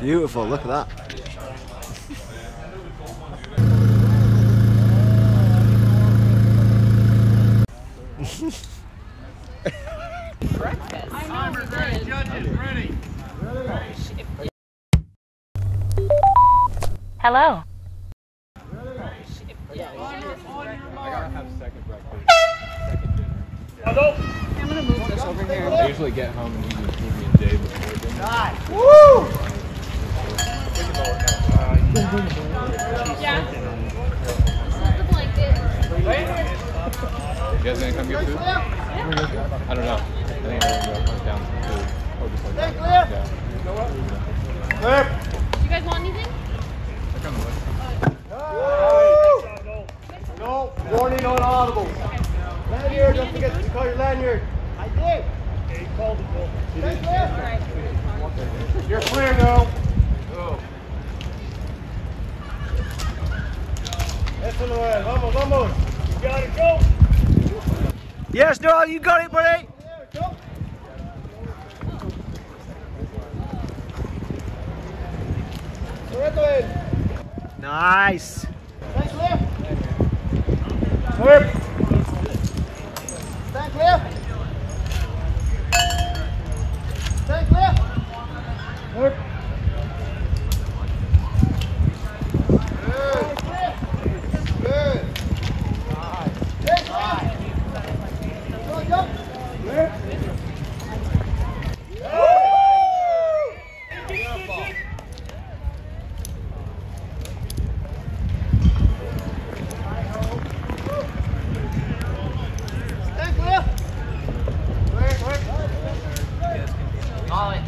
Beautiful, look at that. Breakfast. Timer ready, judges ready. Hello. I gotta have second breakfast. Second dinner. I'm gonna move this over here. I usually get home and eat with me and Dave before dinner. Woo! Yeah. The blanket. You guys gonna come get food? I don't know. I think I'm gonna go down some food. Or just like that. Yeah. You guys want anything? They're coming with. No, warning on audible. Lanyard, don't forget to call your lanyard. I did. Okay, you called it, Bill. Stay clear. You're clear now. Oh. Eso, Noel. Vamos, vamos. You got it, go! Yes, Noel, you got it, buddy. Nice. Stand clear. Stand clear. Stand clear. Good. Good. Stand clear. Go, jump. Stand clear. Ollie.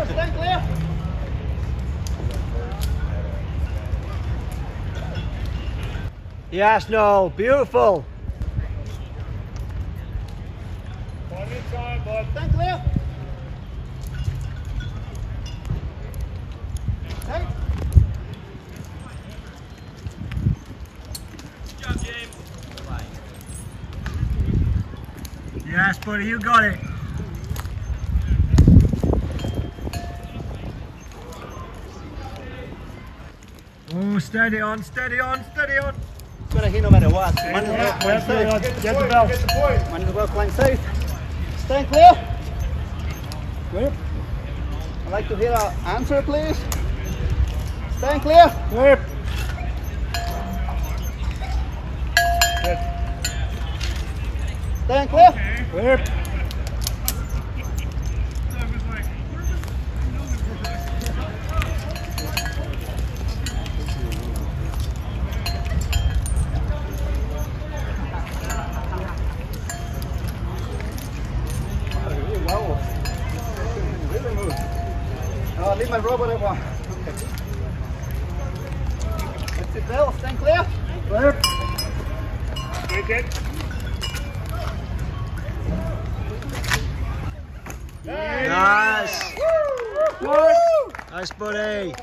Stand clear. Yes, Noel. Beautiful. 1 minute time, bud. Stand clear. Hey. Yes, buddy, you got it. Oh, steady on, steady on, steady on. Better here no matter what. Might as well climb south. Get the bell. Might as well climb south. Stand clear. Good. I'd like to hear an answer, please. Stand clear. Clear. Stand clear. Clear. Wow. Really move. Oh, leave my robot at one. Let's sit down. Stand clear. Clear. Take it. Nice. Woo! Nice, buddy.